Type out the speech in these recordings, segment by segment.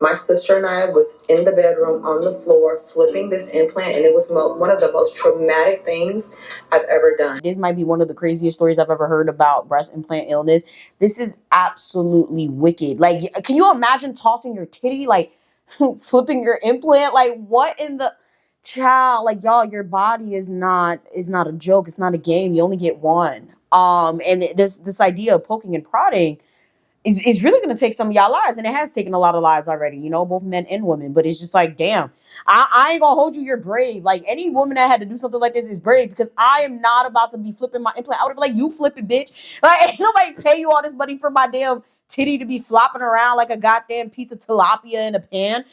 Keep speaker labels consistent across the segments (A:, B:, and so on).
A: My sister and I was in the bedroom on the floor flipping this implant, and it was one of the most traumatic things I've ever done.
B: This might be one of the craziest stories I've ever heard about breast implant illness. This is absolutely wicked. Like, can you imagine tossing your titty, like flipping your implant? Like, what in the child? Like, y'all, your body is not a joke. It's not a game. You only get one. And this idea of poking and prodding is really going to take some of y'all lives, and it has taken a lot of lives already, you know, both men and women. But it's just like, damn, I ain't gonna hold you, you're brave. Like, any woman that had to do something like this is brave, because I am not about to be flipping my implant. I would be like, you flip it, bitch. Like, ain't nobody pay you all this money for my damn titty to be flopping around like a goddamn piece of tilapia in a pan.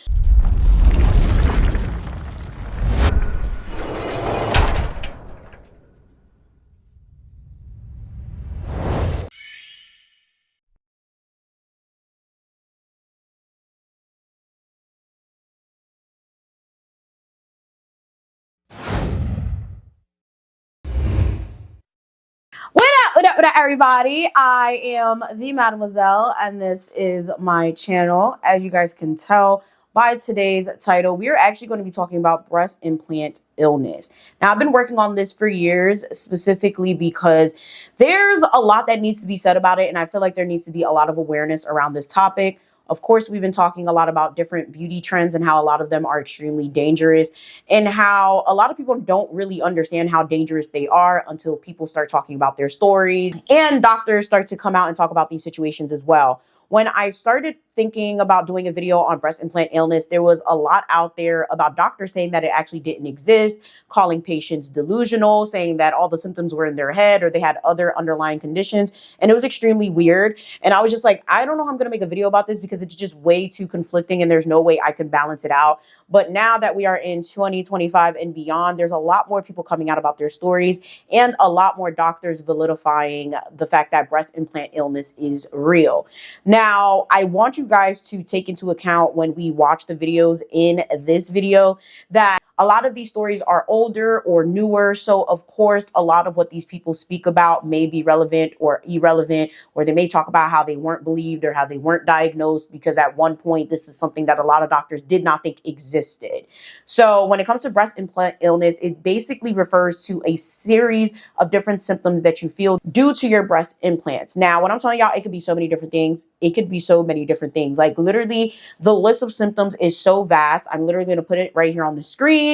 B: What up, everybody? I am the Mademoiselle, and this is my channel. As you guys can tell by today's title, we are actually going to be talking about breast implant illness. Now, I've been working on this for years, specifically because there's a lot that needs to be said about it, and I feel like there needs to be a lot of awareness around this topic. Of course, we've been talking a lot about different beauty trends and how a lot of them are extremely dangerous, and how a lot of people don't really understand how dangerous they are until people start talking about their stories and doctors start to come out and talk about these situations as well. When I started thinking about doing a video on breast implant illness, there was a lot out there about doctors saying that it actually didn't exist, calling patients delusional, saying that all the symptoms were in their head or they had other underlying conditions. And it was extremely weird. And I was just like, I don't know how I'm going to make a video about this because it's just way too conflicting and there's no way I can balance it out. But now that we are in 2025 and beyond, there's a lot more people coming out about their stories and a lot more doctors validifying the fact that breast implant illness is real. Now, I want you guys to take into account when we watch the videos in this video that a lot of these stories are older or newer. So, of course, a lot of what these people speak about may be relevant or irrelevant, or they may talk about how they weren't believed or how they weren't diagnosed, because at one point, this is something that a lot of doctors did not think existed. So when it comes to breast implant illness, it basically refers to a series of different symptoms that you feel due to your breast implants. Now, when I'm telling y'all, it could be so many different things. It could be so many different things. Like, literally, the list of symptoms is so vast. I'm literally going to put it right here on the screen.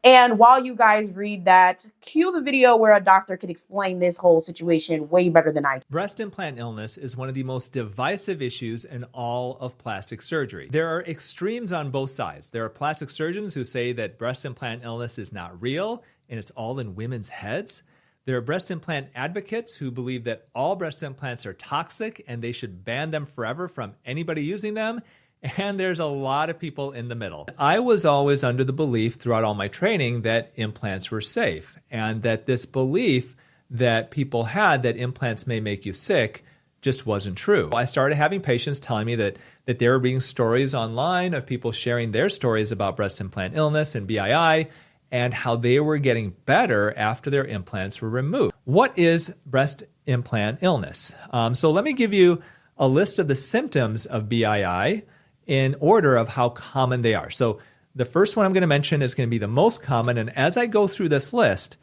B: And while you guys read that, cue the video where a doctor could explain this whole situation way better than I can.
C: Breast implant illness is one of the most divisive issues in all of plastic surgery. There are extremes on both sides. There are plastic surgeons who say that breast implant illness is not real and it's all in women's heads. There are breast implant advocates who believe that all breast implants are toxic and they should ban them forever from anybody using them. And there's a lot of people in the middle. I was always under the belief throughout all my training that implants were safe, and that this belief that people had that implants may make you sick just wasn't true. I started having patients telling me that they were reading stories online of people sharing their stories about breast implant illness and BII and how they were getting better after their implants were removed. What is breast implant illness? So let me give you a list of the symptoms of BII in order of how common they are. So the first one I'm going to mention is going to be the most common. And as I go through this list,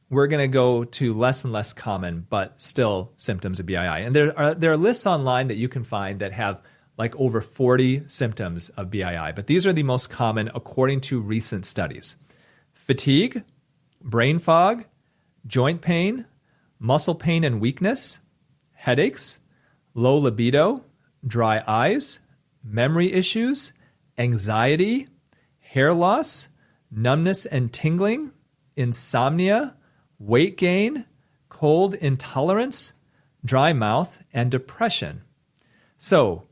C: we're going to go to less and less common, but still symptoms of BII. And there are lists online that you can find that have like over 40 symptoms of BII. But these are the most common according to recent studies. Fatigue, brain fog, joint pain, muscle pain and weakness, headaches, low libido, dry eyes, memory issues, anxiety, hair loss, numbness and tingling, insomnia, weight gain, cold intolerance, dry mouth, and depression. So,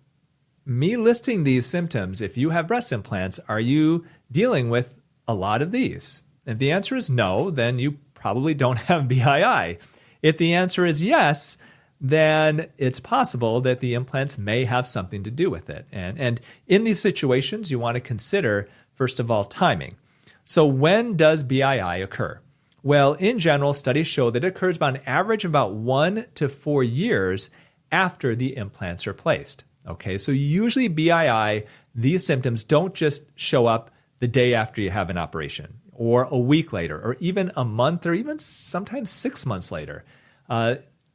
C: me listing these symptoms, if you have breast implants, are you dealing with a lot of these? If the answer is no, then you probably don't have BII. If the answer is yes, then it's possible that the implants may have something to do with it. And in these situations, you want to consider, first of all, timing. So when does BII occur? Well, in general, studies show that it occurs on average about 1 to 4 years after the implants are placed. Okay, so usually BII, these symptoms don't just show up the day after you have an operation, or a week later, or even a month, or even sometimes 6 months later.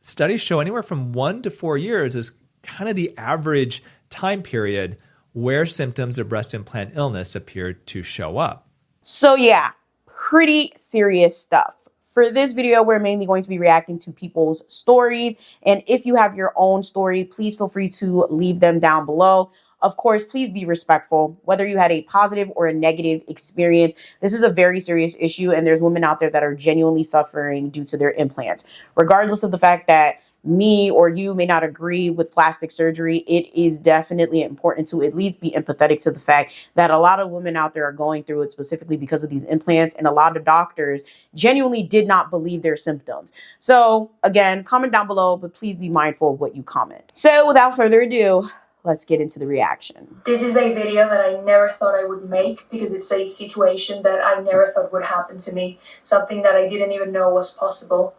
C: Studies show anywhere from 1 to 4 years is kind of the average time period where symptoms of breast implant illness appear to show up.
B: So yeah, pretty serious stuff. For this video, we're mainly going to be reacting to people's stories. And if you have your own story, please feel free to leave them down below. Of course, please be respectful, whether you had a positive or a negative experience. This is a very serious issue, and there's women out there that are genuinely suffering due to their implants. Regardless of the fact that me or you may not agree with plastic surgery, it is definitely important to at least be empathetic to the fact that a lot of women out there are going through it specifically because of these implants, and a lot of doctors genuinely did not believe their symptoms. So again, comment down below, but please be mindful of what you comment. So without further ado, let's get into the reaction.
D: This is a video that I never thought I would make because it's a situation that I never thought would happen to me, something that I didn't even know was possible.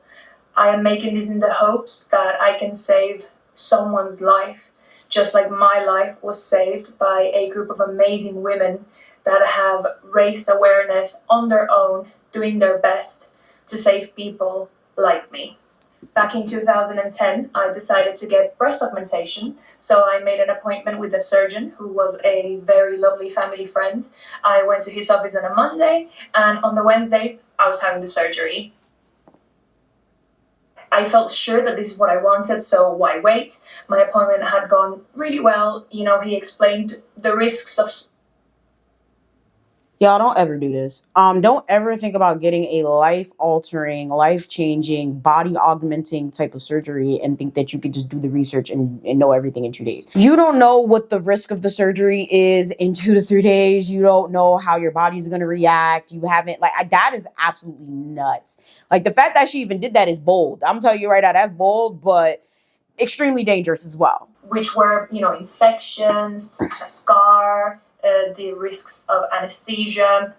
D: I am making this in the hopes that I can save someone's life, just like my life was saved by a group of amazing women that have raised awareness on their own, doing their best to save people like me. Back in 2010, I decided to get breast augmentation, so I made an appointment with a surgeon who was a very lovely family friend. I went to his office on a Monday, and on the Wednesday, I was having the surgery. I felt sure that this is what I wanted, so why wait? My appointment had gone really well. You know, he explained the risks of...
B: Y'all, don't ever do this. Don't ever think about getting a life-altering, life-changing, body-augmenting type of surgery and think that you could just do the research and know everything in 2 days. You don't know what the risk of the surgery is in 2 to 3 days. You don't know how your body's going to react. You haven't, that is absolutely nuts. Like, the fact that she even did that is bold. I'm telling you right now, that's bold, but extremely dangerous as well.
D: Which were, you know, infections, a scar, the risks of anesthesia,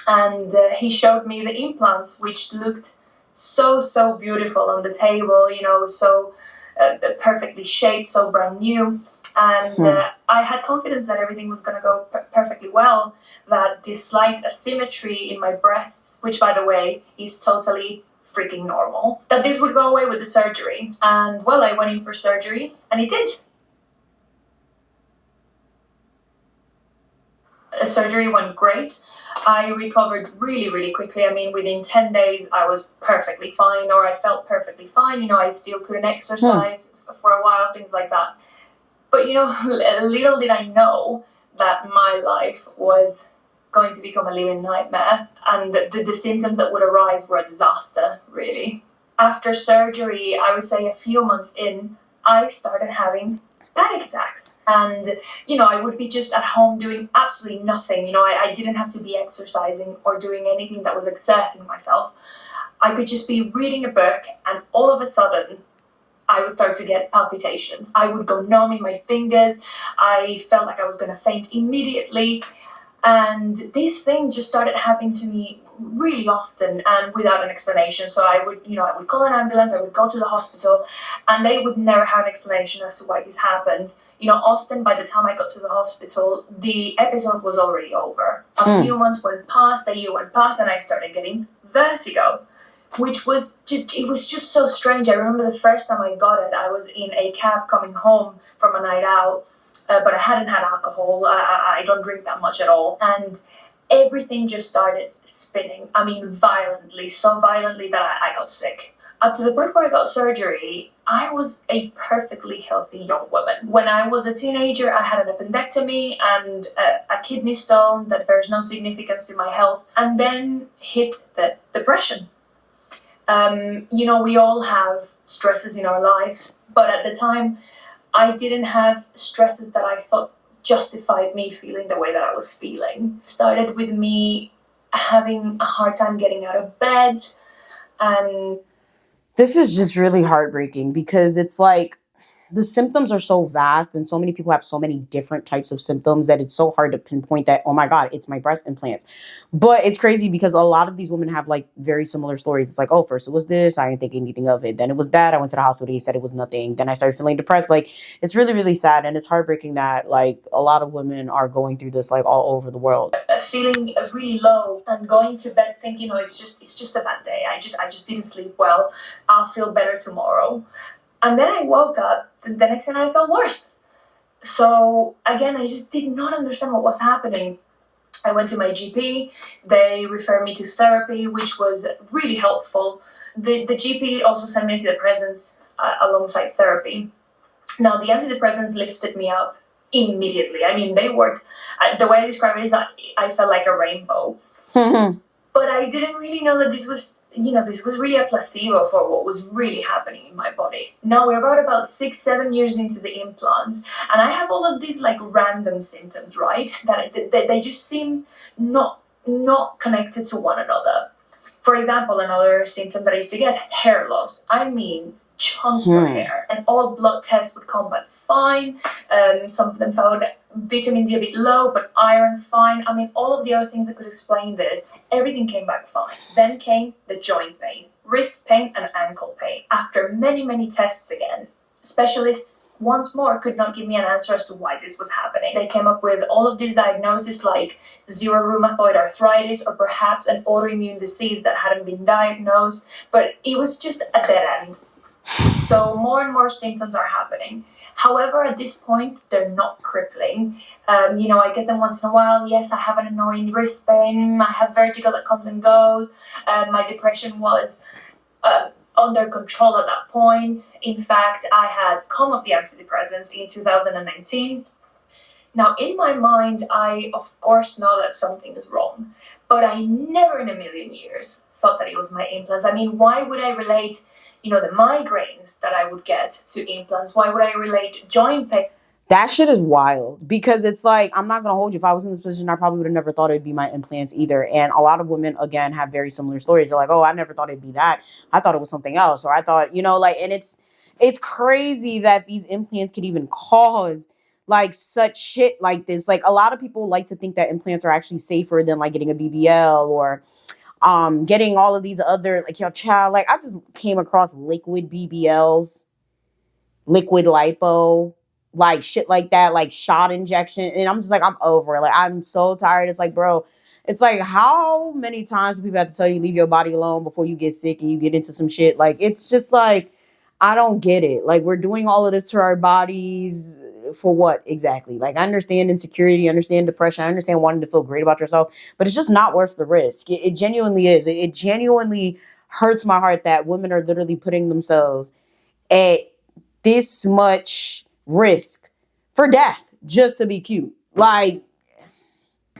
D: and he showed me the implants, which looked so beautiful on the table, you know, so perfectly shaped, so brand new, and I had confidence that everything was going to go perfectly well, that this slight asymmetry in my breasts, which by the way is totally freaking normal, that this would go away with the surgery. And well, I went in for surgery and it did. The surgery went great. I recovered really quickly. I mean, within 10 days, I was perfectly fine, or I felt perfectly fine. You know, I still couldn't exercise for a while, things like that. But, you know, little did I know that my life was going to become a living nightmare, and the symptoms that would arise were a disaster, really. After surgery, I would say a few months in, I started having panic attacks, and you know, I would be just at home doing absolutely nothing. You know, I didn't have to be exercising or doing anything that was exerting myself. I could just be reading a book, and all of a sudden I would start to get palpitations. I would go numb in my fingers. I felt like I was going to faint immediately, and this thing just started happening to me really often and without an explanation. So I would call an ambulance, I would go to the hospital, and they would never have an explanation as to why this happened. You know, often by the time I got to the hospital, the episode was already over. A few months went past, a year went past, and I started getting vertigo, which was just so strange. I remember the first time I got it, I was in a cab coming home from a night out, but I hadn't had alcohol. I don't drink that much at all, and everything just started spinning. I mean, violently, so violently that I got sick. Up to the point where I got surgery, I was a perfectly healthy young woman. When I was a teenager, I had an appendectomy and a kidney stone that bears no significance to my health, and then hit the depression. You know, we all have stresses in our lives, but at the time, I didn't have stresses that I thought justified me feeling the way that I was feeling. It started with me having a hard time getting out of bed, and
B: this is just really heartbreaking because it's like the symptoms are so vast and so many people have so many different types of symptoms that it's so hard to pinpoint that, oh my God, it's my breast implants. But it's crazy because a lot of these women have like very similar stories. It's like, oh, first it was this, I didn't think anything of it. Then it was that, I went to the hospital, he said it was nothing. Then I started feeling depressed. Like, it's really, really sad. And it's heartbreaking that like a lot of women are going through this like all over the world.
D: Feeling really low and going to bed thinking, oh, it's just a bad day. I just didn't sleep well. I'll feel better tomorrow. And then I woke up the next day and I felt worse. So again, I just did not understand what was happening. I went to my GP. They referred me to therapy, which was really helpful. The GP also sent me antidepressants alongside therapy. Now, the antidepressants lifted me up immediately. I mean, they worked. The way I describe it is that I felt like a rainbow. But I didn't really know that this was really a placebo for what was really happening in my body. Now we're about 6-7 years into the implants, and I have all of these like random symptoms, right? That they just seem not connected to one another. For example, another symptom that I used to get, hair loss. I mean, chunks of hair, and all blood tests would come back fine. Some of them found vitamin D a bit low, but iron fine. I mean, all of the other things that could explain this, everything came back fine. Then came the joint pain, wrist pain, and ankle pain. After many tests again, specialists once more could not give me an answer as to why this was happening. They came up with all of these diagnoses like zero rheumatoid arthritis or perhaps an autoimmune disease that hadn't been diagnosed, but it was just a dead end. So more and more symptoms are happening. However, at this point, they're not crippling. I get them once in a while. Yes, I have an annoying wrist pain. I have vertigo that comes and goes. My depression was under control at that point. In fact, I had come off the antidepressants in 2019. Now, in my mind, I, of course, know that something is wrong. But I never in a million years thought that it was my implants. I mean, why would I relate the migraines that I would get to implants? Why would I relate joint pain?
B: That shit is wild because it's like, I'm not going to hold you. If I was in this position, I probably would have never thought it'd be my implants either. And a lot of women, again, have very similar stories. They're like, oh, I never thought it'd be that. I thought it was something else. Or I thought, and it's crazy that these implants could even cause like such shit like this. Like a lot of people like to think that implants are actually safer than like getting a BBL or getting all of these other, like, yo, child, like I just came across liquid BBLs, liquid lipo, like shit like that, like shot injection. And I'm just like, I'm over it. Like, I'm so tired. It's like, bro, it's like, how many times do people have to tell you leave your body alone before you get sick and you get into some shit? Like, it's just like, I don't get it. Like, we're doing all of this to our bodies for what exactly? Like, I understand insecurity, I understand depression, I understand wanting to feel great about yourself, but it's just not worth the risk. It genuinely is. It genuinely hurts my heart that women are literally putting themselves at this much risk for death just to be cute. Like,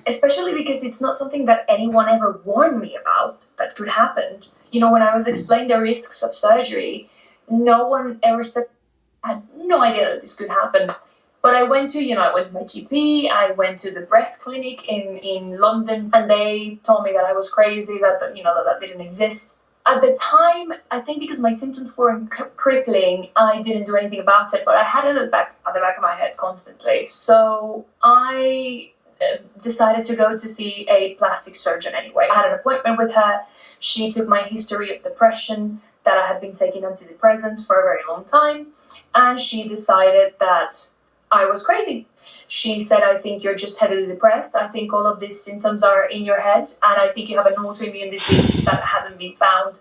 D: especially because it's not something that anyone ever warned me about that could happen. When I was explaining the risks of surgery, no one ever said, I had no idea that this could happen. But I went to my GP, I went to the breast clinic in London, and they told me that I was crazy, that didn't exist. At the time, I think because my symptoms weren't crippling, I didn't do anything about it, but I had it at the back of my head constantly. So I decided to go to see a plastic surgeon anyway. I had an appointment with her. She took my history of depression, that I had been taking antidepressants for a very long time, and she decided that I was crazy. She said, I think you're just heavily depressed. I think all of these symptoms are in your head, and I think you have an autoimmune disease that hasn't been found.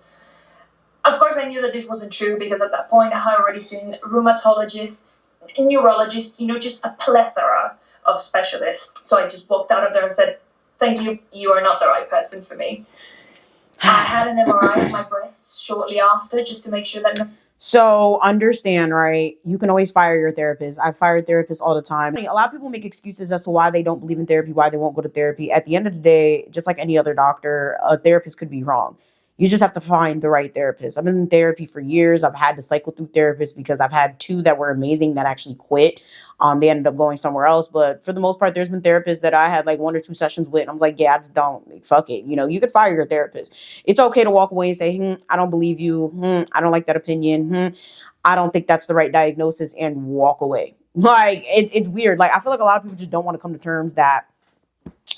D: Of course, I knew that this wasn't true because at that point I had already seen rheumatologists, neurologists, just a plethora of specialists. So I just walked out of there and said, thank you, you are not the right person for me. I had an MRI of my breasts shortly after just to make sure that...
B: So understand, right? You can always fire your therapist. I fire therapists all the time. A lot of people make excuses as to why they don't believe in therapy, why they won't go to therapy. At the end of the day, just like any other doctor, a therapist could be wrong. You just have to find the right therapist. I've been in therapy for years. I've had to cycle through therapists because I've had two that were amazing that actually quit. They ended up going somewhere else. But for the most part, there's been therapists that I had like 1 or 2 sessions with. And I was like, yeah, I just don't, like, fuck it. You know, you could fire your therapist. It's okay to walk away and say, I don't believe you. I don't like that opinion. I don't think that's the right diagnosis, and walk away. Like, it's weird. Like, I feel like a lot of people just don't want to come to terms that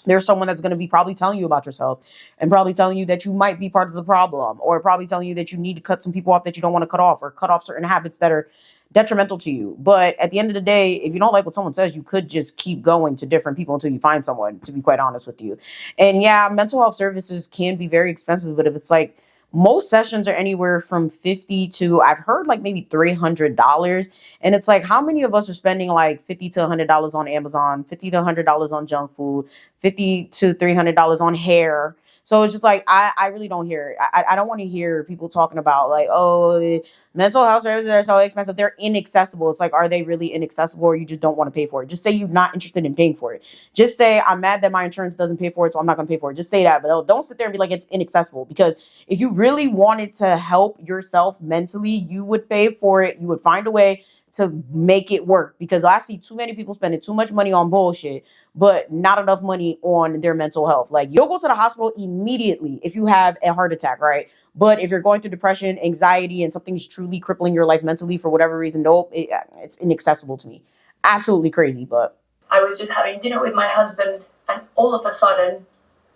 B: there's someone that's going to be probably telling you about yourself and probably telling you that you might be part of the problem, or probably telling you that you need to cut some people off that you don't want to cut off, or cut off certain habits that are detrimental to you. But at the end of the day, if you don't like what someone says, you could just keep going to different people until you find someone, to be quite honest with you. And yeah, mental health services can be very expensive, but if it's like, most sessions are anywhere from 50 to, I've heard, like maybe $300. And it's like, how many of us are spending like $50 to $100 on Amazon, $50 to $100 on junk food, $50 to $300 on hair? So it's just like, I really don't hear it. I don't want to hear people talking about like, oh, the mental health services are so expensive. They're inaccessible. It's like, are they really inaccessible, or you just don't want to pay for it? Just say you're not interested in paying for it. Just say, I'm mad that my insurance doesn't pay for it, so I'm not going to pay for it. Just say that. But don't sit there and be like, it's inaccessible. Because if you really wanted to help yourself mentally, you would pay for it. You would find a way to make it work, because I see too many people spending too much money on bullshit, but not enough money on their mental health. Like, you'll go to the hospital immediately if you have a heart attack, right? But if you're going through depression, anxiety, and something's truly crippling your life mentally for whatever reason, nope, it's inaccessible to me. Absolutely crazy. But
D: I was just having dinner with my husband, and all of a sudden,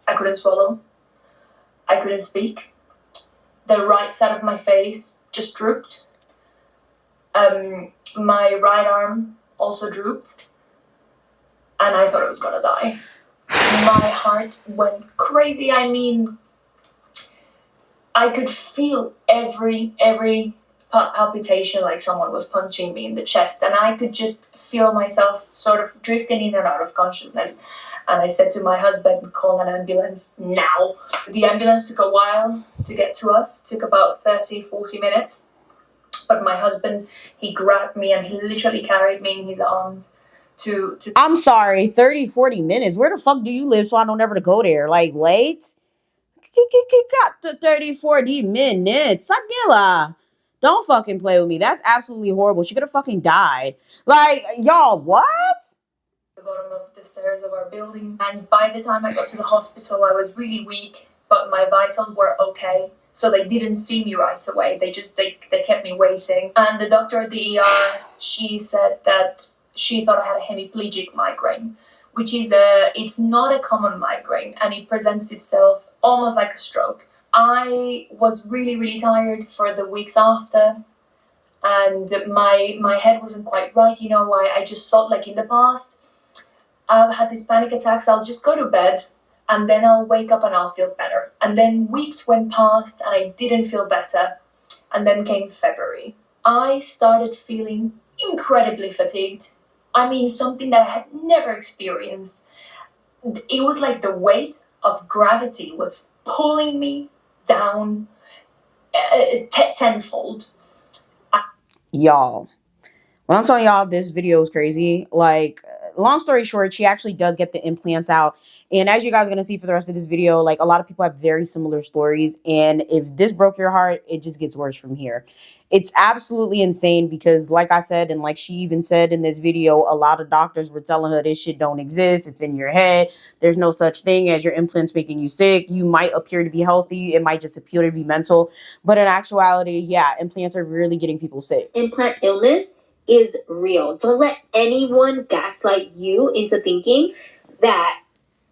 D: I couldn't swallow. I couldn't speak. The right side of my face just drooped. My right arm also drooped, and I thought I was gonna die. My heart went crazy. I mean, I could feel every palpitation, like someone was punching me in the chest, and I could just feel myself sort of drifting in and out of consciousness. And I said to my husband, call an ambulance now. The ambulance took a while to get to us, took about 30-40 minutes. But my husband, he grabbed me and he literally carried me in his arms to
B: I'm sorry, 30-40 minutes. Where the fuck do you live so I don't ever to go there? Like, wait. Got to 30-40 minutes. Sagila. Don't fucking play with me. That's absolutely horrible. She could have fucking died. Like, y'all, what?
D: the bottom of the stairs of our building. And by the time I got to the hospital, I was really weak, but my vitals were okay. So they didn't see me right away. They kept me waiting. And the doctor at the ER, she said that she thought I had a hemiplegic migraine, which is it's not a common migraine, and it presents itself almost like a stroke. I was really, really tired for the weeks after, and my head wasn't quite right. You know, I just thought, like in the past, I've had these panic attacks, I'll just go to bed, and then I'll wake up and I'll feel better. And then weeks went past and I didn't feel better. And then came February. I started feeling incredibly fatigued. I mean, something that I had never experienced. It was like the weight of gravity was pulling me down tenfold.
B: Y'all, when I'm telling y'all this video is crazy, like, long story short, she actually does get the implants out. And as you guys are going to see for the rest of this video, like, a lot of people have very similar stories. And if this broke your heart, it just gets worse from here. It's absolutely insane because, like I said, and like she even said in this video, a lot of doctors were telling her this shit don't exist. It's in your head. There's no such thing as your implants making you sick. You might appear to be healthy. It might just appear to be mental. But in actuality, yeah, implants are really getting people sick.
E: Implant illness is real. Don't let anyone gaslight you into thinking that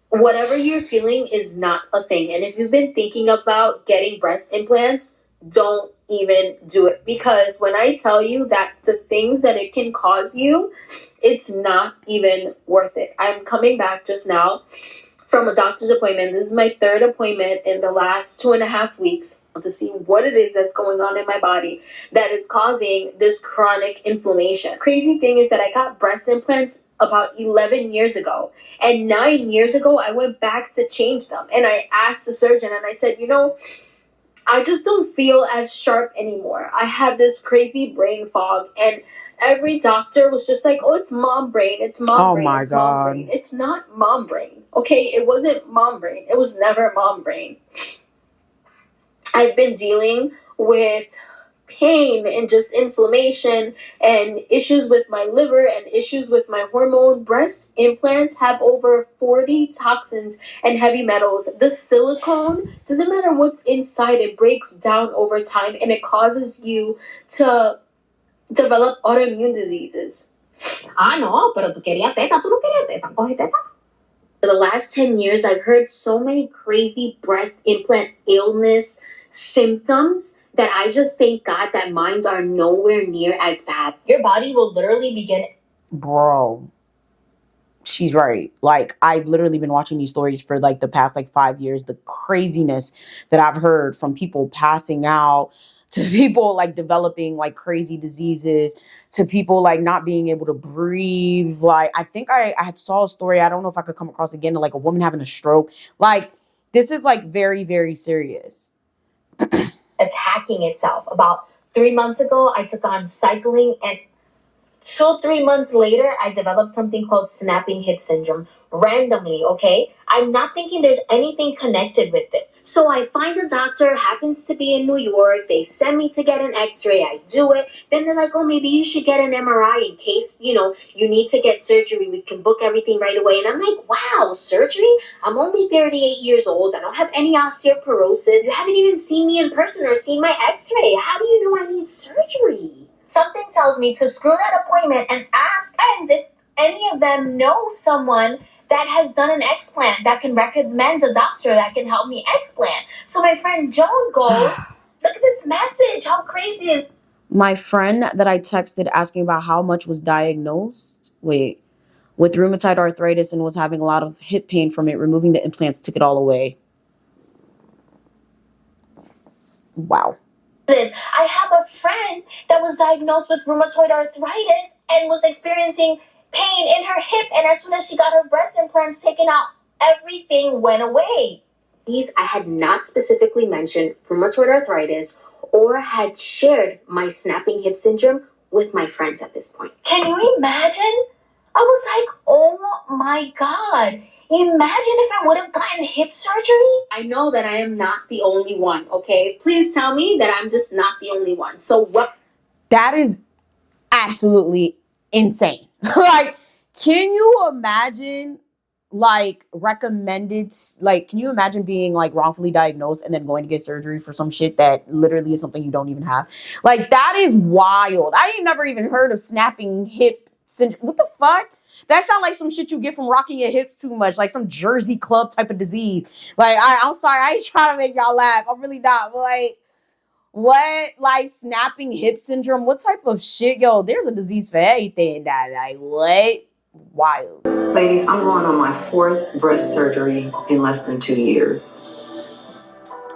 E: whatever you're feeling is not a thing. And if you've been thinking about getting breast implants, don't even do it. Because when I tell you that the things that it can cause you, it's not even worth it. I'm coming back just now from a doctor's appointment. This is my third appointment in the last 2.5 weeks to see what it is that's going on in my body that is causing this chronic inflammation. Crazy thing is that I got breast implants about 11 years ago. And 9 years ago, I went back to change them. And I asked the surgeon and I said, you know, I just don't feel as sharp anymore. I have this crazy brain fog. And every doctor was just like, oh, it's mom brain. It's mom brain.
B: My
E: it's
B: God.
E: Mom brain. It's not mom brain. Okay, it wasn't mom brain. It was never mom brain. I've been dealing with pain and just inflammation and issues with my liver and issues with my hormone. Breast implants have over 40 toxins and heavy metals. The silicone, doesn't matter what's inside, it breaks down over time and it causes you to develop autoimmune diseases.
F: Ah, no, pero tú querías teta, tú no querías teta, coge teta.
E: For the last 10 years, I've heard so many crazy breast implant illness symptoms that I just thank God that mine are nowhere near as bad. Your body will literally begin.
B: Bro, she's right. Like, I've literally been watching these stories for like the past like 5 years. The craziness that I've heard from people passing out to people like developing like crazy diseases to people like not being able to breathe. Like, I think I had saw a story. I don't know if I could come across again, like a woman having a stroke. Like, this is like very, very serious.
E: Attacking itself. About 3 months ago, I took on cycling, and 3 months later, I developed something called snapping hip syndrome. Randomly, okay? I'm not thinking there's anything connected with it. So I find a doctor, happens to be in New York. They send me to get an x-ray. I do it. Then they're like, oh, maybe you should get an MRI in case, you need to get surgery. We can book everything right away. And I'm like, wow, surgery? I'm only 38 years old. I don't have any osteoporosis. You haven't even seen me in person or seen my x-ray. How do you know I need surgery? Something tells me to screw that appointment and ask friends if any of them know someone that has done an explant that can recommend a doctor that can help me explant. So my friend Joan goes, look at this message. How crazy is
B: My friend that I texted asking about how much was diagnosed with rheumatoid arthritis and was having a lot of hip pain from it, removing the implants took it all away. Wow.
E: this? I have a friend that was diagnosed with rheumatoid arthritis and was experiencing pain in her hip, and as soon as she got her breast implants taken out, everything went away. These I had not specifically mentioned rheumatoid arthritis or had shared my snapping hip syndrome with my friends at this point. Can you imagine? I was like, oh my God. Imagine if I would have gotten hip surgery. I know that I am not the only one, okay? Please tell me that I'm just not the only one. So what?
B: That is absolutely insane. Like, can you imagine like recommended, like, can you imagine being like wrongfully diagnosed and then going to get surgery for some shit that literally is something you don't even have? Like, that is wild. I ain't never even heard of snapping hip syndrome. What the fuck? That sounds like some shit you get from rocking your hips too much, like some Jersey club type of disease. Like, I'm sorry, I ain't trying to make y'all laugh. I'm really not. But like, what? Like, snapping hip syndrome? What type of shit? Yo, there's a disease for everything. That, like, what? Wild.
A: Ladies, I'm going on my 4th breast surgery in less than 2 years.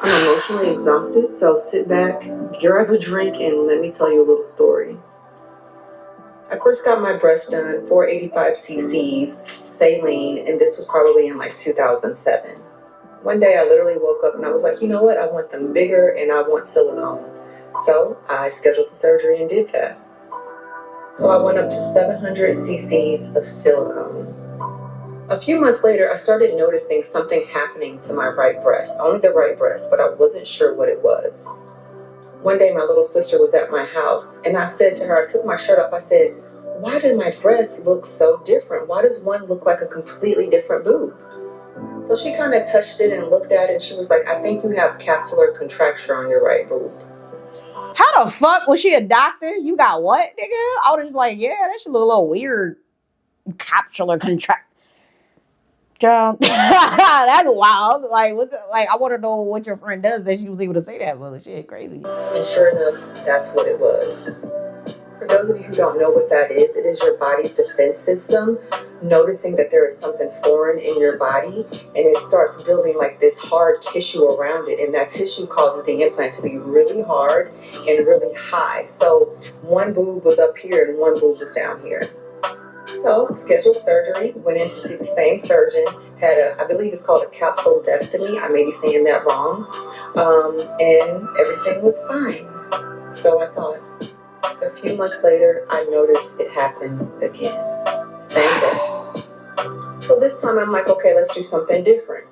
A: I'm emotionally exhausted, so sit back, grab a drink, and let me tell you a little story. I first got my breast done, 485 cc's, saline, and this was probably in like 2007. One day I literally woke up and I was like, you know what? I want them bigger and I want silicone. So I scheduled the surgery and did that. So I went up to 700 cc's of silicone. A few months later, I started noticing something happening to my right breast, only the right breast, but I wasn't sure what it was. One day, my little sister was at my house, and I said to her, I took my shirt off, I said, why do my breasts look so different? Why does one look like a completely different boob? So she kind of touched it and looked at it, and she was like, I think you have capsular contracture on your right boob.
B: How the fuck? Was she a doctor? You got what, nigga? I was just like, yeah, that should look a little weird. Capsular contract. That's wild. Like, like, I want to know what your friend does that she was able to say that. Well, shit, crazy.
A: And sure enough, that's what it was. For those of you who don't know what that is, it is your body's defense system noticing that there is something foreign in your body, and it starts building like this hard tissue around it, and that tissue causes the implant to be really hard and really high. So one boob was up here and one boob was down here. So scheduled surgery, went in to see the same surgeon, had I believe it's called a capsulectomy, I may be saying that wrong, and everything was fine. So I thought, a few months later, I noticed it happened again. Same breast. So this time I'm like, okay, let's do something different.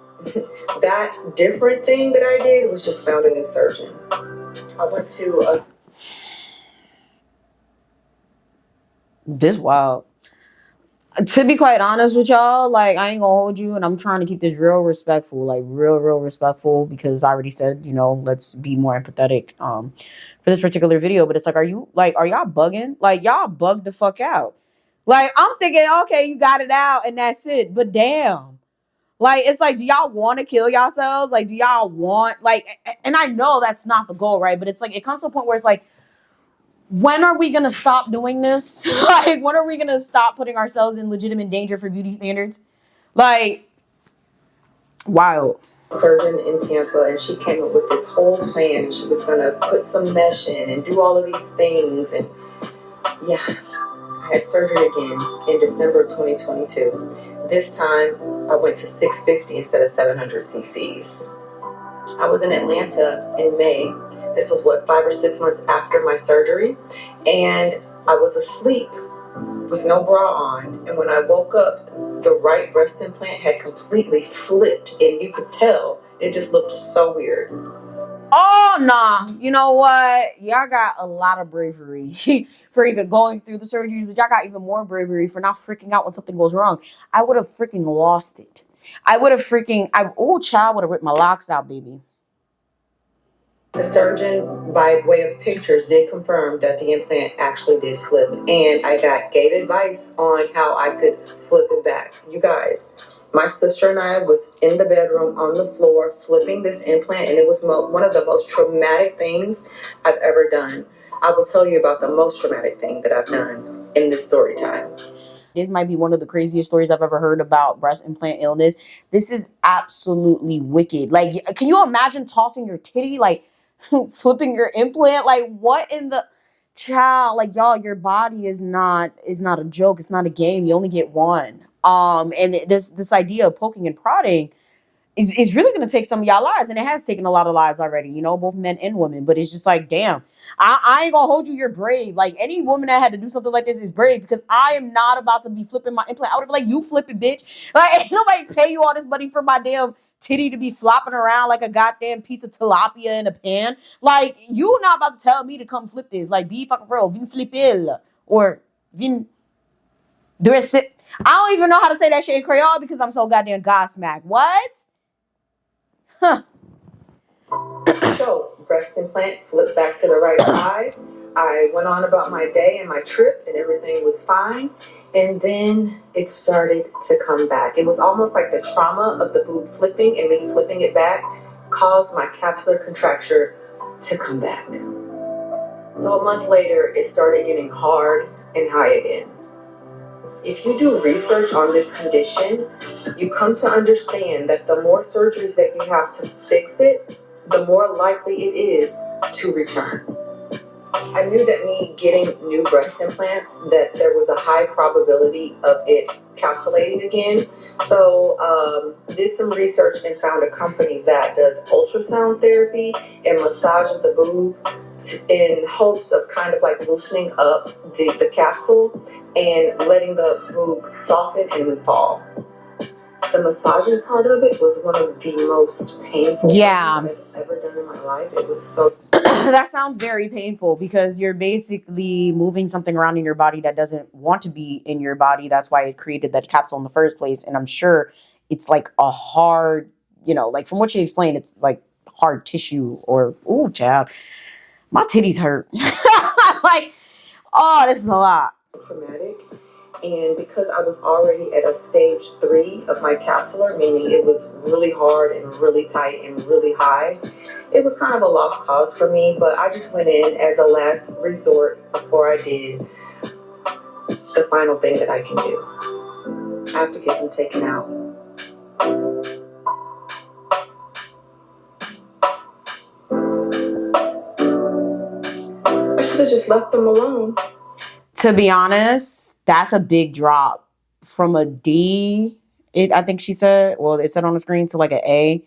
A: That different thing that I did was just found a new surgeon. I went to a...
B: This wild. To be quite honest with y'all, like, I ain't gonna hold you, and I'm trying to keep this real respectful, like real respectful, because I already said, you know, let's be more empathetic for this particular video. But it's like, are y'all bugging? Like, y'all bugged the fuck out. Like, I'm thinking, okay, you got it out and that's it. But damn. Like, it's like, do y'all want to kill yourselves? Like, do y'all want, like, and I know that's not the goal, right? But it's like, it comes to a point where it's like, when are we going to stop doing this? Like, when are we going to stop putting ourselves in legitimate danger for beauty standards? Like, wild.
A: Surgeon in Tampa, and she came up with this whole plan. She was going to put some mesh in and do all of these things. And yeah, I had surgery again in December 2022. This time, I went to 650 instead of 700 cc's. I was in Atlanta in May. This was 5 or 6 months after my surgery, and I was asleep with no bra on. And when I woke up, the right breast implant had completely flipped, and you could tell it just looked so weird.
B: Oh, nah. You know what? Y'all got a lot of bravery for even going through the surgeries, but y'all got even more bravery for not freaking out when something goes wrong. I would have freaking lost it. I would have child would have ripped my locks out, baby.
A: The surgeon, by way of pictures, did confirm that the implant actually did flip, and I gave advice on how I could flip it back. You guys, my sister and I was in the bedroom on the floor flipping this implant, and it was one of the most traumatic things I've ever done. I will tell you about the most traumatic thing that I've done in this story time.
B: This might be one of the craziest stories I've ever heard about breast implant illness. This is absolutely wicked. Like, can you imagine tossing your titty, like, flipping your implant? Like, what in the child? Like, y'all, your body is not a joke. It's not a game. You only get one. And this idea of poking and prodding is really going to take some of y'all lives, and it has taken a lot of lives already, you know, both men and women. But it's just like, damn, I ain't gonna hold you, you're brave. Like, any woman that had to do something like this is brave, because I am not about to be flipping my implant. I would be like, you flip it, bitch. Like, ain't nobody pay you all this money for my damn titty to be flopping around like a goddamn piece of tilapia in a pan. Like, you not about to tell me to come flip this. Like, be fucking real. Vin flipil. Or vin dress it. I don't even know how to say that shit in Creole because I'm so goddamn gobsmacked. What? Huh.
A: So, breast implant flipped back to the right side. I went on about my day and my trip, and everything was fine. And then it started to come back. It was almost like the trauma of the boob flipping and me flipping it back caused my capsular contracture to come back. So a month later, it started getting hard and high again. If you do research on this condition, you come to understand that the more surgeries that you have to fix it, the more likely it is to return. I knew that me getting new breast implants, that there was a high probability of it capsulating again. So did some research and found a company that does ultrasound therapy and massage of the boob in hopes of kind of like loosening up the capsule and letting the boob soften and fall. The massaging part of it was one of the most painful things I've ever done in my life. It was so...
B: That sounds very painful because you're basically moving something around in your body that doesn't want to be in your body. That's why it created that capsule in the first place. And I'm sure it's like a hard, you know, like from what you explained, it's like hard tissue or, ooh, child, my titties hurt. Like, oh, this is a lot.
A: Traumatic. And because I was already at a stage 3 of my capsular, meaning it was really hard and really tight and really high, it was kind of a lost cause for me, but I just went in as a last resort before I did the final thing that I can do. I have to get them taken out. I should have just left them alone.
B: To be honest, that's a big drop from a D. I think she said, well, it said on the screen, to like an A.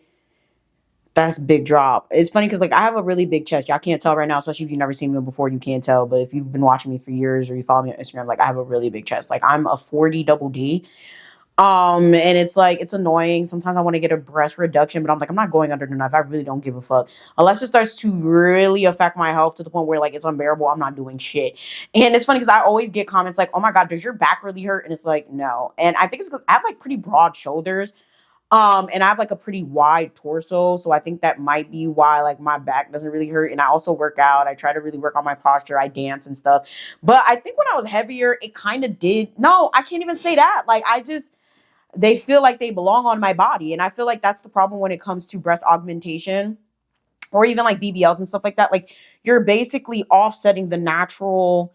B: That's a big drop. It's funny because like I have a really big chest. Y'all can't tell right now, especially if you've never seen me before, you can't tell. But if you've been watching me for years or you follow me on Instagram, like I have a really big chest. Like I'm a 40 double D. And it's like, it's annoying. Sometimes I want to get a breast reduction, but I'm like, I'm not going under the knife. I really don't give a fuck. Unless it starts to really affect my health to the point where like it's unbearable, I'm not doing shit. And it's funny because I always get comments like, oh my God, does your back really hurt? And it's like, no. And I think it's because I have like pretty broad shoulders. And I have like a pretty wide torso. So I think that might be why like my back doesn't really hurt. And I also work out. I try to really work on my posture. I dance and stuff. But I think when I was heavier, it kind of did. No, I can't even say that. Like they feel like they belong on my body. And I feel like that's the problem when it comes to breast augmentation or even like BBLs and stuff like that. Like you're basically offsetting the natural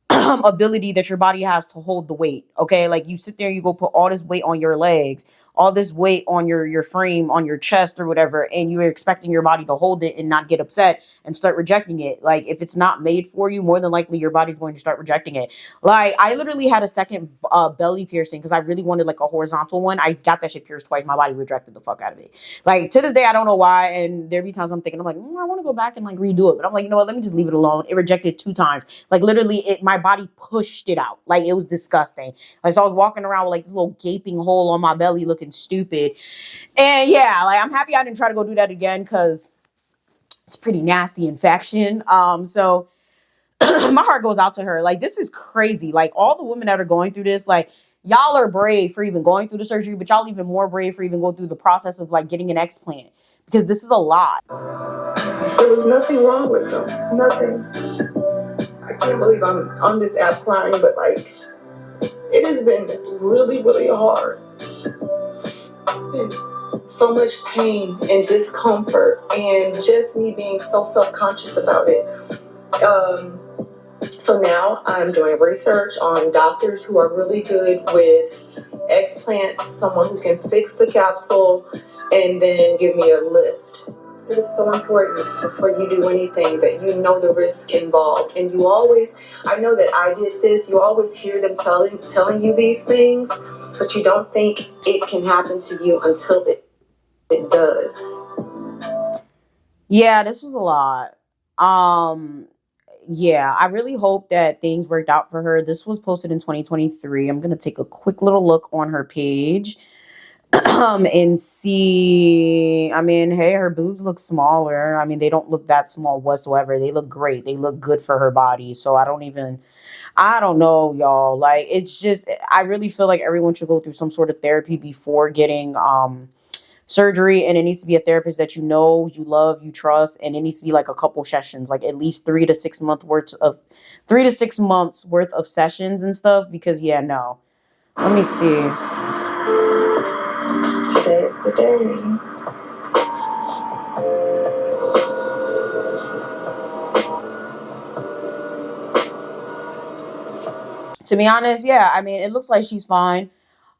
B: ability that your body has to hold the weight. Okay. Like you sit there, you go put all this weight on your legs, all this weight on your frame, on your chest or whatever, and you're expecting your body to hold it and not get upset and start rejecting it. Like if it's not made for you, more than likely your body's going to start rejecting it. Like I literally had a second belly piercing because I really wanted like a horizontal one. I got that shit pierced twice. My body rejected the fuck out of it. Like to this day, I don't know why. And there be times I'm thinking, I'm like, I want to go back and like redo it. But I'm like, you know what? Let me just leave it alone. It rejected 2 times. Like literally my body pushed it out. Like it was disgusting. Like so I was walking around with like this little gaping hole on my belly looking stupid. And yeah, like I'm happy I didn't try to go do that again because it's pretty nasty infection. So my heart goes out to her. Like this is crazy. Like all the women that are going through this, like y'all are brave for even going through the surgery, but y'all even more brave for even going through the process of like getting an explant because this is a lot.
A: There was nothing wrong with them. Nothing. I can't believe I'm on this app crying, but like it has been really, really hard. And so much pain and discomfort and just me being so self-conscious about it. So now I'm doing research on doctors who are really good with explants, someone who can fix the capsule and then give me a lift. It is so important before you do anything that you know the risk involved. And you always, I know that I did this, you always hear them telling you these things, but you don't think it can happen to you until it does.
B: Yeah, this was a lot. Yeah, I really hope that things worked out for her. This was posted in 2023. I'm going to take a quick little look on her page and see. I mean, hey, her boobs look smaller. I mean, they don't look that small whatsoever. They look great. They look good for her body. So I don't know, y'all. Like, it's just, I really feel like everyone should go through some sort of therapy before getting, surgery, and it needs to be a therapist that you know, you love, you trust, and it needs to be like a couple sessions, like at least 3 to 6 months worth of sessions and stuff. Because yeah, no. Let me see.
A: Today is the day.
B: To be honest, yeah, I mean, it looks like she's fine.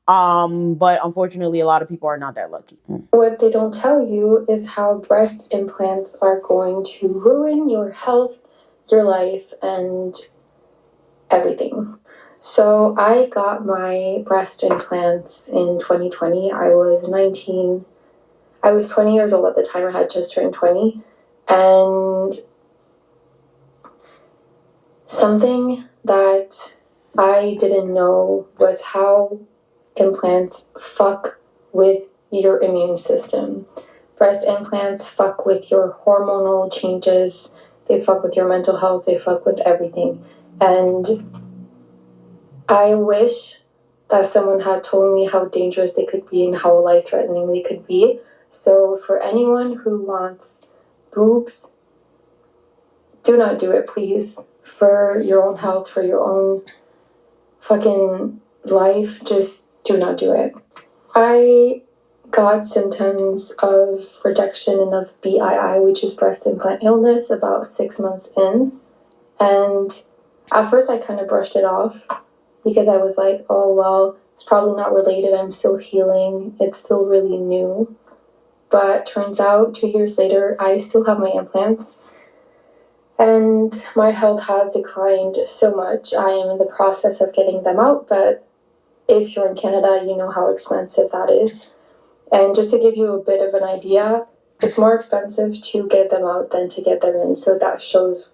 B: But unfortunately, a lot of people are not that lucky.
D: What they don't tell you is how breast implants are going to ruin your health, your life, and everything. So I got my breast implants in 2020. I was 20 years old at the time. I had just turned 20. And something that I didn't know was how implants fuck with your immune system. Breast implants fuck with your hormonal changes. They fuck with your mental health. They fuck with everything. And I wish that someone had told me how dangerous they could be and how life-threatening they could be. So for anyone who wants boobs, do not do it, please. For your own health, for your own fucking life, just do not do it. I got symptoms of rejection and of BII, which is breast implant illness, about 6 months in. And at first I kind of brushed it off because I was like, oh, well, it's probably not related. I'm still healing. It's still really new. But turns out 2 years later, I still have my implants. And my health has declined so much. I am in the process of getting them out, but if you're in Canada, you know how expensive that is. And just to give you a bit of an idea, it's more expensive to get them out than to get them in. So that shows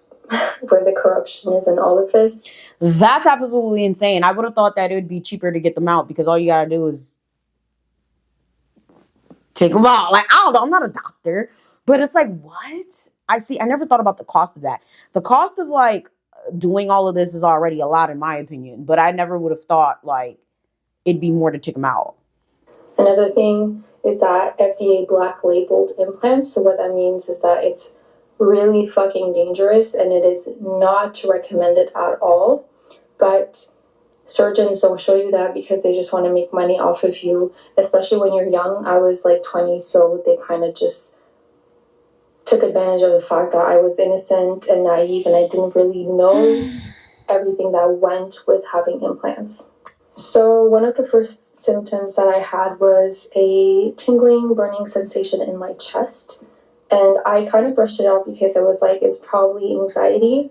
D: where the corruption is in all of this.
B: That's absolutely insane. I would have thought that it would be cheaper to get them out because all you gotta do is take them out. Like, I don't know, I'm not a doctor, but it's like, what? I never thought about the cost of that. The cost of like doing all of this is already a lot in my opinion, but I never would have thought like it'd be more to take them out.
D: Another thing is that FDA black labeled implants. So what that means is that it's really fucking dangerous and it is not recommended at all. But surgeons don't show you that because they just want to make money off of you, especially when you're young. I was like 20, so they kind of just took advantage of the fact that I was innocent and naive and I didn't really know everything that went with having implants. So one of the first symptoms that I had was a tingling, burning sensation in my chest. And I kind of brushed it off because I was like, it's probably anxiety.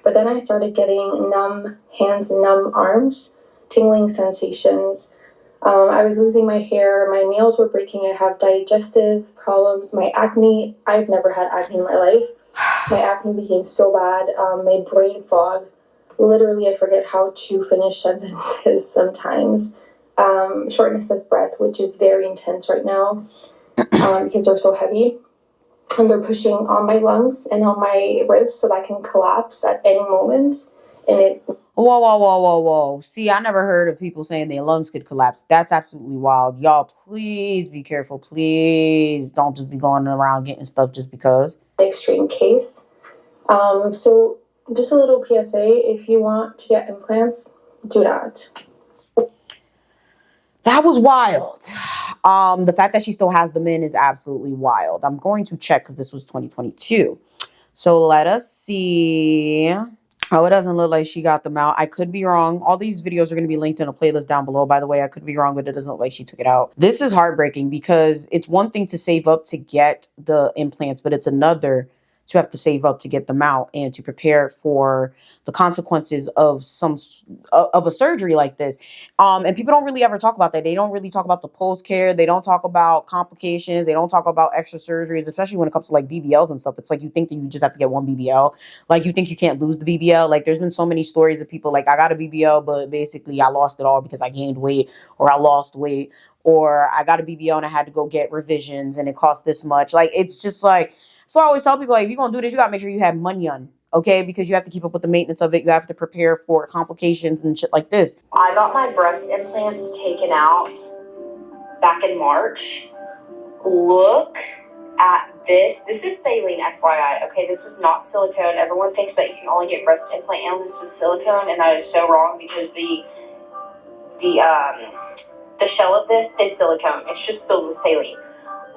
D: But then I started getting numb hands and numb arms, tingling sensations. I was losing my hair. My nails were breaking. I have digestive problems. My acne, I've never had acne in my life. My acne became so bad. My brain fog. Literally, I forget how to finish sentences sometimes. Shortness of breath, which is very intense right now because they're so heavy. And they're pushing on my lungs and on my ribs so that I can collapse at any moment. And it...
B: Whoa. See, I never heard of people saying their lungs could collapse. That's absolutely wild. Y'all, please be careful. Please don't just be going around getting stuff just because.
D: Extreme case. So just a little PSA, if you want to get implants, do not.
B: That was wild. The fact that she still has them in is absolutely wild. I'm going to check because this was 2022. So let us see. Oh, it doesn't look like she got them out. I could be wrong. All these videos are going to be linked in a playlist down below. By the way, I could be wrong, but it doesn't look like she took it out. This is heartbreaking because it's one thing to save up to get the implants, but it's another to have to save up to get them out and to prepare for the consequences of a surgery like this. And people don't really ever talk about that. They don't really talk about the post care. They don't talk about complications. They don't talk about extra surgeries, especially when it comes to like BBLs and stuff. It's like you think that you just have to get one BBL. Like you think you can't lose the BBL. Like there's been so many stories of people like, I got a BBL, but basically I lost it all because I gained weight or I lost weight, or I got a BBL and I had to go get revisions and it cost this much. Like, it's just like, so I always tell people, like, if you're going to do this, you got to make sure you have money on, okay? Because you have to keep up with the maintenance of it. You have to prepare for complications and shit like this.
G: I got my breast implants taken out back in March. Look at this. This is saline, FYI. Okay, this is not silicone. Everyone thinks that you can only get breast implant illness with silicone, and that is so wrong because the shell of this is silicone. It's just filled with saline.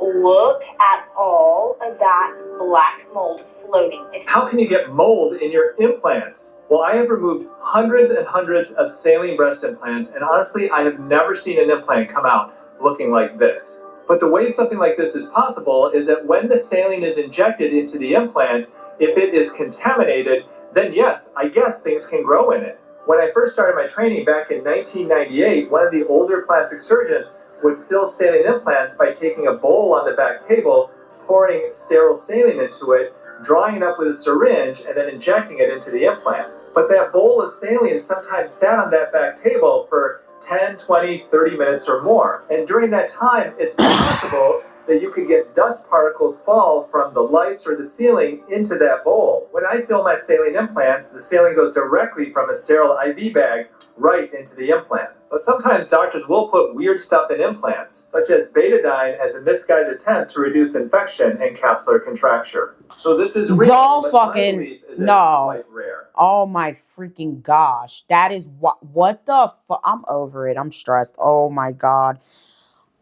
G: Look at all of that black mold floating.
C: How can you get mold in your implants? Well, I have removed hundreds and hundreds of saline breast implants, and honestly, I have never seen an implant come out looking like this. But the way something like this is possible is that when the saline is injected into the implant, if it is contaminated, then yes, I guess things can grow in it. When I first started my training back in 1998, one of the older plastic surgeons would fill saline implants by taking a bowl on the back table, pouring sterile saline into it, drawing it up with a syringe, and then injecting it into the implant. But that bowl of saline sometimes sat on that back table for 10, 20, 30 minutes or more. And during that time, it's possible that you could get dust particles fall from the lights or the ceiling into that bowl. When I fill my saline implants, the saline goes directly from a sterile IV bag right into the implant. But sometimes doctors will put weird stuff in implants, such as betadine as a misguided attempt to reduce infection and capsular contracture. So this is real,
B: Don't
C: but
B: fucking,
C: my belief is that
B: no.
C: it's quite rare.
B: Oh my freaking gosh. That is what the fuck? I'm over it. I'm stressed. Oh my God.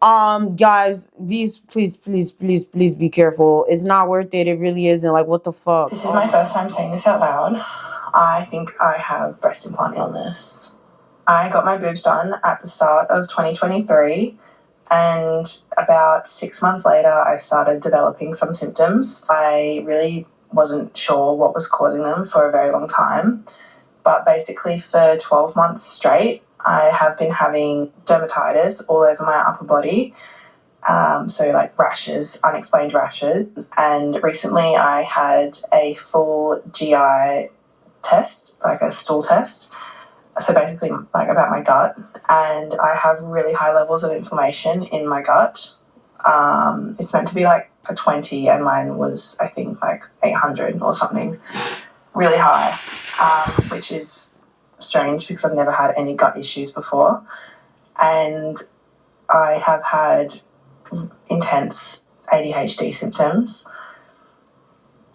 B: Guys, please be careful. It's not worth it. It really isn't. Like, what the fuck?
H: This is my first time saying this out loud. I think I have breast implant illness. I got my boobs done at the start of 2023, and about 6 months later, I started developing some symptoms. I really wasn't sure what was causing them for a very long time, but basically for 12 months straight, I have been having dermatitis all over my upper body, So like rashes, unexplained rashes. And recently I had a full GI test, like a stool test. So basically like about my gut, and I have really high levels of inflammation in my gut. It's meant to be like a 20 and mine was, I think, like 800 or something, really high, which is strange because I've never had any gut issues before. And I have had intense ADHD symptoms,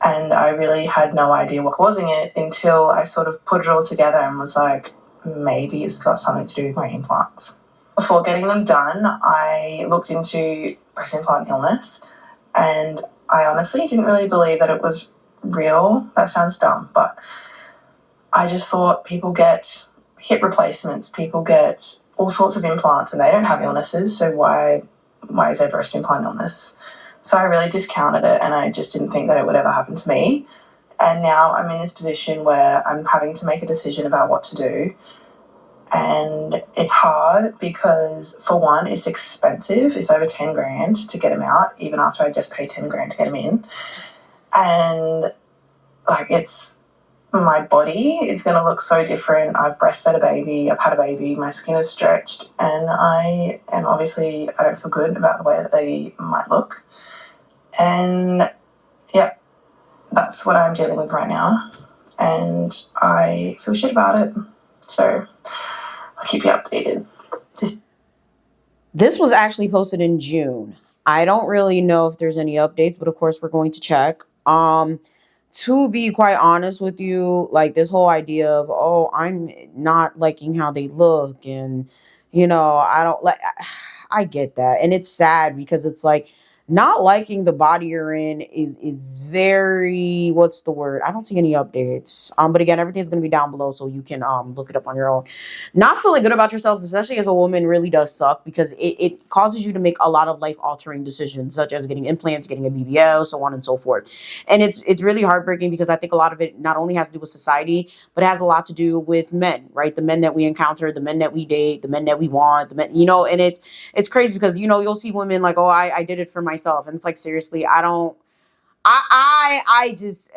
H: and I really had no idea what was causing it until I sort of put it all together and was like, maybe it's got something to do with my implants. Before getting them done, I looked into breast implant illness, and I honestly didn't really believe that it was real. That sounds dumb, but I just thought people get hip replacements, people get all sorts of implants, and they don't have illnesses, so why is there breast implant illness? So I really discounted it, and I just didn't think that it would ever happen to me. And now I'm in this position where I'm having to make a decision about what to do. And it's hard because, for one, it's expensive. It's over 10 grand to get them out, even after I just paid 10 grand to get them in. And like, it's my body is going to look so different. I've breastfed a baby, I've had a baby, my skin is stretched, and I don't feel good about the way that they might look. And yeah, that's what I'm dealing with right now. And I feel shit about it. So I'll keep you updated.
B: This was actually posted in June. I don't really know if there's any updates, but of course we're going to check. To be quite honest with you, like this whole idea of, oh, I'm not liking how they look, and I don't like, I get that. And it's sad because it's like, not liking the body you're in is very, what's the word? I don't see any updates. But again, everything's gonna be down below so you can look it up on your own. Not feeling good about yourself, especially as a woman, really does suck because it causes you to make a lot of life altering decisions, such as getting implants, getting a BBL, so on and so forth. And it's really heartbreaking because I think a lot of it not only has to do with society, but it has a lot to do with men, right? The men that we encounter, the men that we date, the men that we want, the men, and it's crazy because you'll see women like, oh, I did it for myself, and it's like, seriously, I just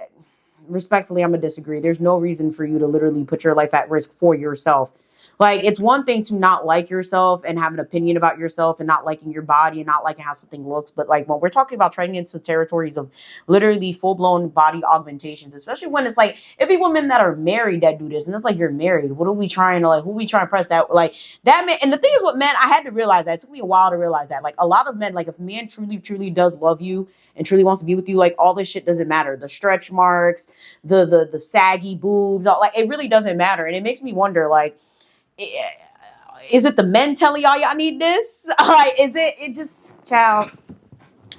B: respectfully, I'm gonna disagree. There's no reason for you to literally put your life at risk for yourself. Like, it's one thing to not like yourself and have an opinion about yourself and not liking your body and not liking how something looks. But like, when we're talking about treading into territories of literally full-blown body augmentations, especially when it's like, it'd be women that are married that do this. And it's like, you're married. What are we trying to, like, who are we trying to press that? Like, that man. And the thing is with men, I had to realize that. It took me a while to realize that. Like, a lot of men, like, if a man truly, truly does love you and truly wants to be with you, like, all this shit doesn't matter. The stretch marks, the saggy boobs, all, like, it really doesn't matter. And it makes me wonder, like, is it the men telling y'all need this? Like, is it just, child,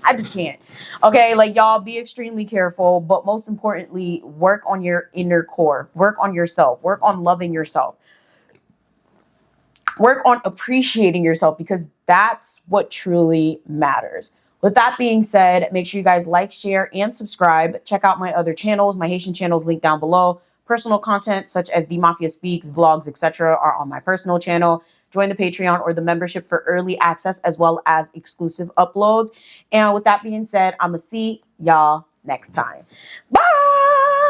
B: I just can't. Okay, like, y'all be extremely careful, but most importantly, work on your inner core. Work on yourself. Work on loving yourself. Work on appreciating yourself, because that's what truly matters. With that being said, make sure you guys like, share, and subscribe. Check out my other channels. My Haitian channels linked down below. Personal content such as The Mafia Speaks, vlogs, etc. are on my personal channel. Join the Patreon or the membership for early access as well as exclusive uploads. And with that being said, I'm going to see y'all next time. Bye!